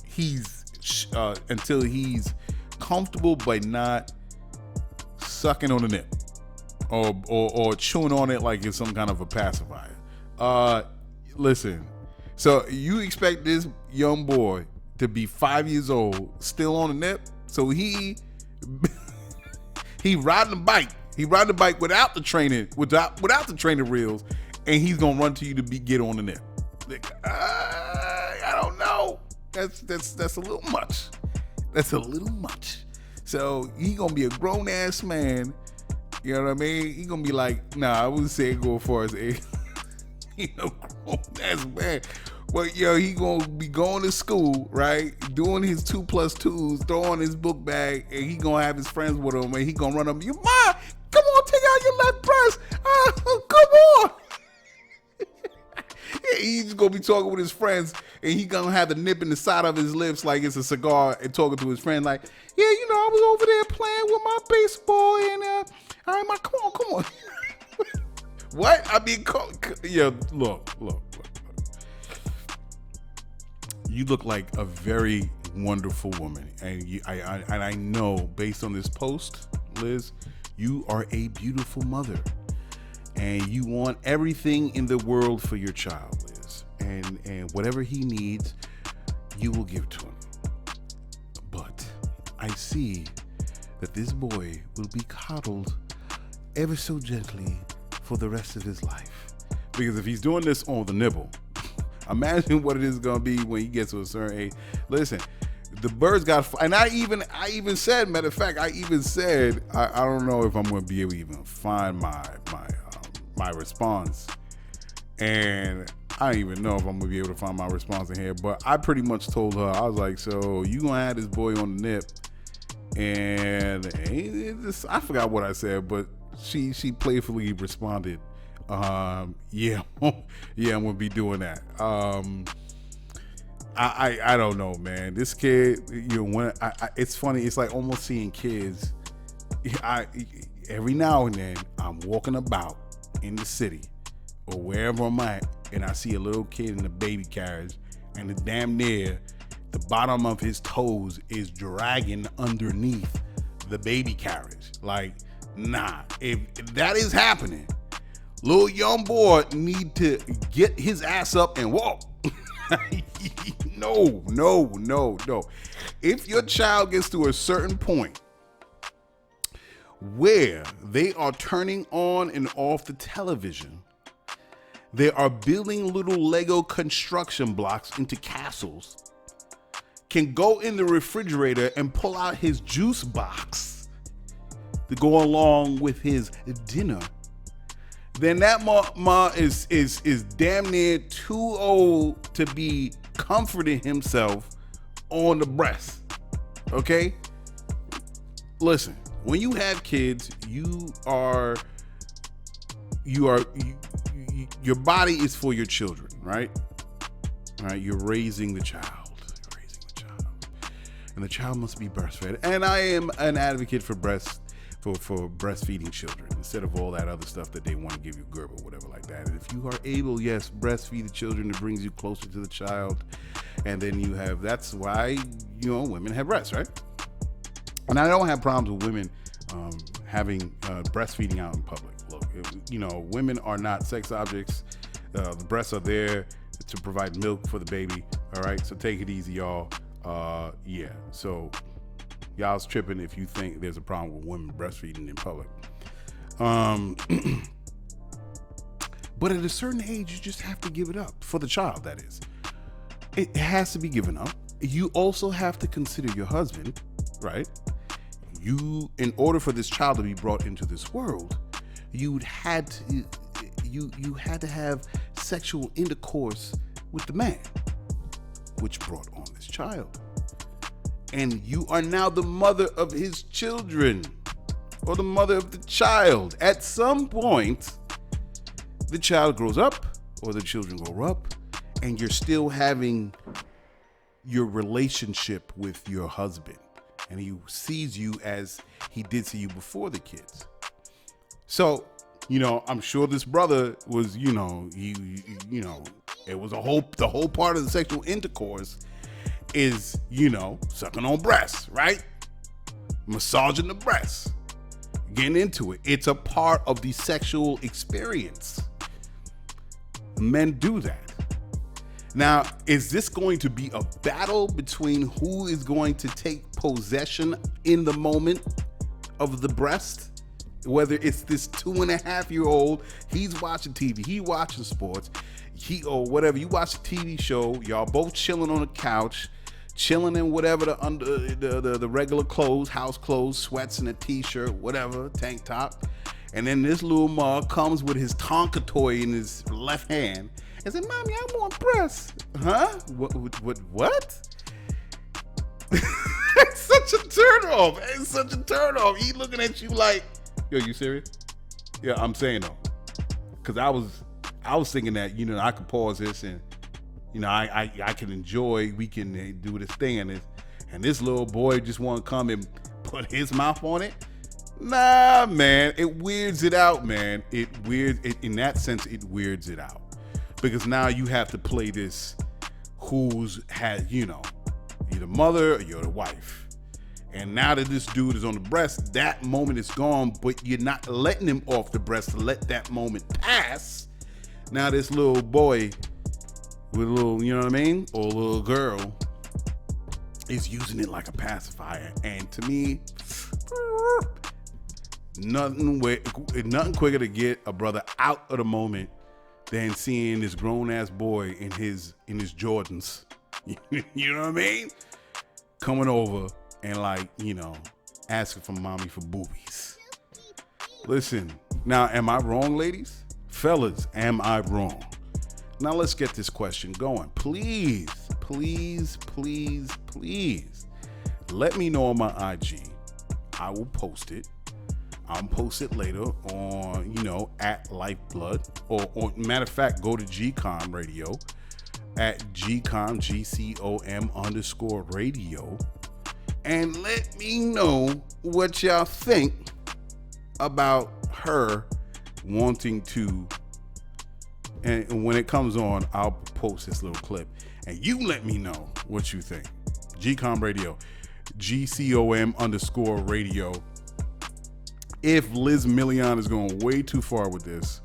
he's comfortable but not sucking on the nip or chewing on it like it's some kind of a pacifier. Listen, so you expect this young boy to be 5 years old still on the nip? So he riding the bike. He riding the bike without the training reels, and he's gonna run to you to get on the nip. I don't know. That's a little much. That's a little much. So he gonna be a grown ass man. You know what I mean? He gonna be like, nah, I wouldn't say go as far as a grown ass man But yo, he gonna be going to school, right? Doing his 2+2s, throwing his book bag, and he gonna have his friends with him, and he gonna run up. You, Ma, come on, take out your left breast. Come on. He's gonna be talking with his friends, and he gonna have the nip in the side of his lips like it's a cigar, and talking to his friend like, yeah, you know, I was over there playing with my baseball, and all right, come on. What? I mean, yeah, look. You look like a very wonderful woman, and I know based on this post, Liz, you are a beautiful mother, and you want everything in the world for your child, Liz, and whatever he needs, you will give to him. But I see that this boy will be coddled ever so gently for the rest of his life, because if he's doing this on the nibble, imagine what it is going to be when he gets to a certain age. Listen, the birds got, and I even said, matter of fact, I don't know if I'm going to be able to even find my response, and I don't even know if I'm going to be able to find my response in here, but I pretty much told her, I was like, so you going to have this boy on the nip, and I forgot what I said, but she playfully responded, yeah, I'm gonna be doing that. I don't know, man. This kid, it's funny. It's like almost seeing kids. Every now and then, I'm walking about in the city or wherever I'm at, and I see a little kid in a baby carriage, and the damn near the bottom of his toes is dragging underneath the baby carriage. Like, nah, if that is happening, little young boy need to get his ass up and walk. No. If your child gets to a certain point where they are turning on and off the television, they are building little Lego construction blocks into castles, can go in the refrigerator and pull out his juice box to go along with his dinner, then that ma is damn near too old to be comforting himself on the breast. Okay? Listen, when you have kids, your body is for your children, right? All right, you're raising the child. And the child must be breastfed. And I am an advocate for breastfeeding children instead of all that other stuff that they want to give you, GERB or whatever like that. And if you are able, yes, breastfeed the children. It brings you closer to the child. And then that's why, women have breasts, right? And I don't have problems with women having breastfeeding out in public. Look, women are not sex objects. The breasts are there to provide milk for the baby. All right, so take it easy, y'all. Yeah, so y'all's tripping if you think there's a problem with women breastfeeding in public. But at a certain age, you just have to give it up for the child, that is. It has to be given up. You also have to consider your husband, right? In order for this child to be brought into this world, you had to have sexual intercourse with the man, which brought on this child. And you are now the mother of his children, or the mother of the child. At some point, the child grows up, or the children grow up, and you're still having your relationship with your husband. And he sees you as he did see you before the kids. So, I'm sure this brother was, it was the whole part of the sexual intercourse is, sucking on breasts, right? Massaging the breasts, getting into it. It's a part of the sexual experience. Men do that. Now, is this going to be a battle between who is going to take possession in the moment of the breast? Whether it's this 2.5-year-old, he's watching TV, he watching sports, or whatever, you watch a TV show, y'all both chilling on the couch, chilling in whatever the regular clothes, house clothes, sweats and a t-shirt, whatever, tank top. And then this little mug comes with his Tonka toy in his left hand, and said, "Mommy, I want breasts." Huh? What? It's such a turnoff. It's such a turnoff. He looking at you like, yo, you serious? Yeah, I'm saying though, because I was thinking that, you know, I could pause this and, you know, I can enjoy. We can do this thing and this little boy just want to come and put his mouth on it. Nah, man, it weirds it out, man. In that sense, it weirds it out, because now you have to play this who's had, you know, you're the mother or you're the wife. And now that this dude is on the breast, that moment is gone, but you're not letting him off the breast to let that moment pass. Now this little boy with a little, you know what I mean, or a little girl is using it like a pacifier. And to me, nothing quicker to get a brother out of the moment than seeing this grown ass boy in his Jordans. You know what I mean? Coming over and, like, you know, asking for mommy for boobies. Listen, now, am I wrong, ladies? Fellas, am I wrong? Now let's get this question going. Please, please, please, please let me know on my IG. I will post it. I'll post it later on, you know, at Lyfeblood, or matter of fact, go to GCOM Radio at GCOM, GCOM _radio, and let me know what y'all think about her wanting to. And when it comes on, I'll post this little clip, and you let me know what you think. GCOM Radio, GCOM _radio. If Liz Milian is going way too far with this,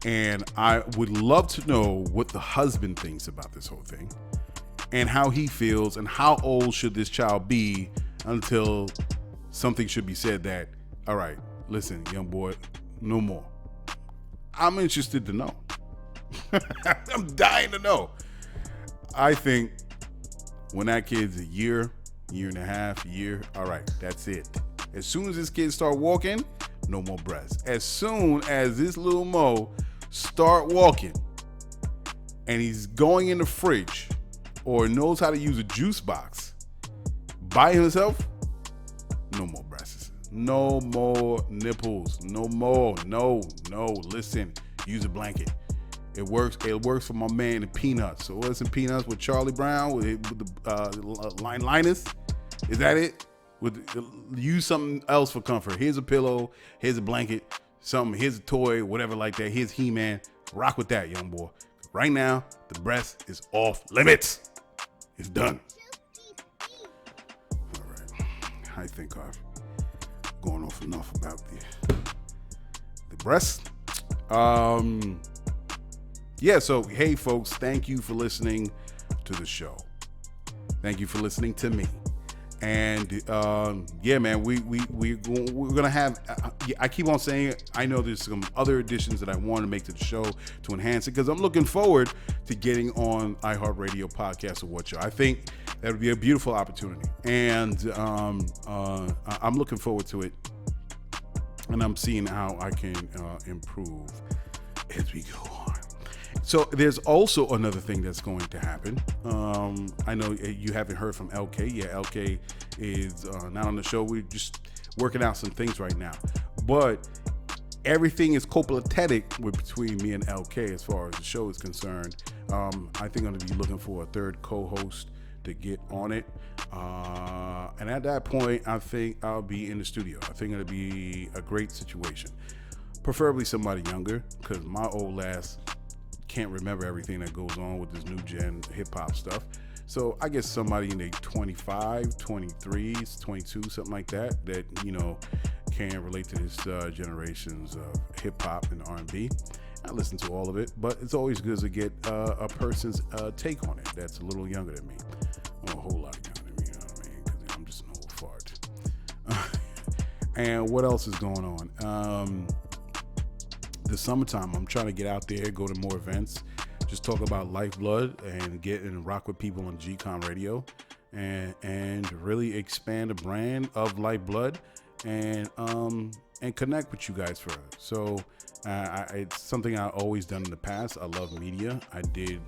and I would love to know what the husband thinks about this whole thing, and how he feels, and how old should this child be until something should be said that, all right, listen, young boy, no more. I'm interested to know. I'm dying to know. I think when that kid's a year and a half, all right, that's it. As soon as this kid start walking, no more breasts. As soon as this little Mo start walking and he's going in the fridge or knows how to use a juice box by himself, no more breasts. No more nipples. No more. No. Listen, use a blanket. It works for my man, the Peanuts. So what's in Peanuts with Charlie Brown with the Linus? Is that it? Use something else for comfort. Here's a pillow. Here's a blanket. Something. Here's a toy. Whatever like that. Here's He-Man. Rock with that, young boy. Right now, the breast is off limits. It's done. All right. I think I've gone off enough about the breast. Yeah. So hey, folks, thank you for listening to the show. Thank you for listening to me. And yeah, man, we're gonna have. I keep on saying I know there's some other additions that I want to make to the show to enhance it, because I'm looking forward to getting on iHeartRadio podcast or what show. I think that would be a beautiful opportunity, and I'm looking forward to it. And I'm seeing how I can improve as we go on. So there's also another thing that's going to happen. I know you haven't heard from LK. Yeah, LK is not on the show. We're just working out some things right now. But everything is copacetic between me and LK as far as the show is concerned. I think I'm going to be looking for a third co-host to get on it. And at that point, I think I'll be in the studio. I think it'll be a great situation. Preferably somebody younger, because my old ass can't remember everything that goes on with this new gen hip-hop stuff. So I guess somebody in their 25, 23s, 22, something like that, you know, can relate to this generations of hip-hop and R&B. I listen to all of it, but it's always good to get a person's take on it that's a little younger than me. Well, a whole lot younger than me, you know what I mean? Because I'm just an old fart. And what else is going on? The summertime, I'm trying to get out there, go to more events, just talk about Lyfeblood and get and rock with people on GCOM Radio, and really expand the brand of Lyfeblood, and and connect with you guys further. So it's something I've always done in the past. I love media. I did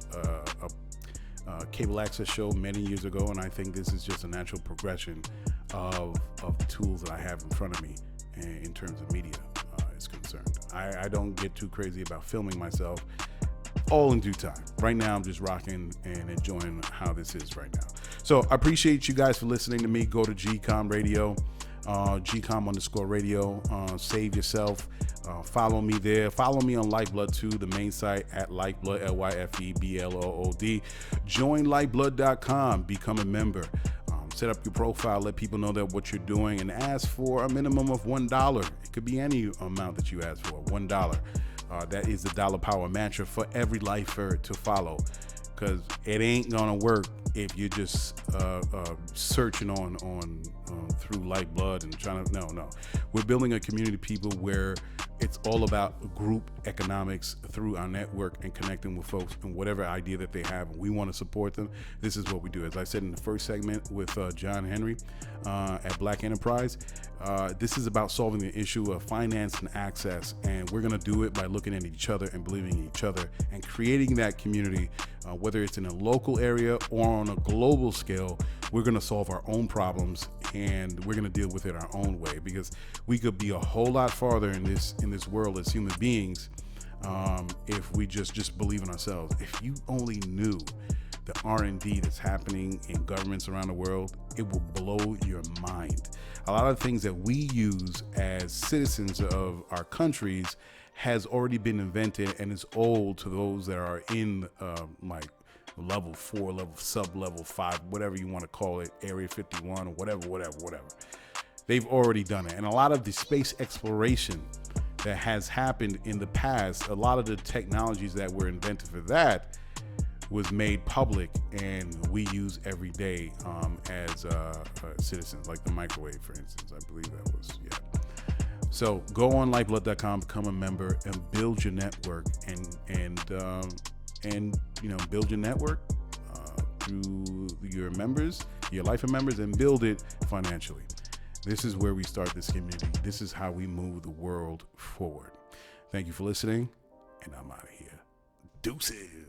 a cable access show many years ago, and I think this is just a natural progression of the tools that I have in front of me in terms of media is concerned. I don't get too crazy about filming myself. All in due time. Right now, I'm just rocking and enjoying how this is right now. So I appreciate you guys for listening to me. Go to GCOM Radio, GCOM_radio. Save yourself. Follow me there. Follow me on Lyfeblood too, the main site at Lyfeblood, Lyfeblood. Join Lyfeblood.com. Become a member. Set up your profile. Let people know that what you're doing, and ask for a minimum of $1. It could be any amount that you ask for. $1. That is the dollar power mantra for every lifer to follow, because it ain't gonna work if you're just searching on through Lyfeblood and trying to. No. We're building a community of people where it's all about group economics through our network and connecting with folks and whatever idea that they have. We want to support them. This is what we do. As I said in the first segment with John Henry at Black Enterprise, this is about solving the issue of finance and access, and we're going to do it by looking at each other and believing in each other and creating that community, whether it's in a local area or on a global scale. We're going to solve our own problems, and we're going to deal with it our own way, because we could be a whole lot farther in this world as human beings if we just believe in ourselves. If you only knew the R&D that's happening in governments around the world, it will blow your mind. A lot of things that we use as citizens of our countries has already been invented and is old to those that are in like level 4, sub-level 5, whatever you want to call it, Area 51 or whatever. They've already done it. And a lot of the space exploration that has happened in the past, a lot of the technologies that were invented for that was made public and we use every day as citizens, like the microwave, for instance. I believe that was, yeah. So go on Lyfeblood.com, become a member, and build your network and build your network through your members, your Lyfe members, and build it financially. This is where we start this community. This is how we move the world forward. Thank you for listening, and I'm out of here. Deuces.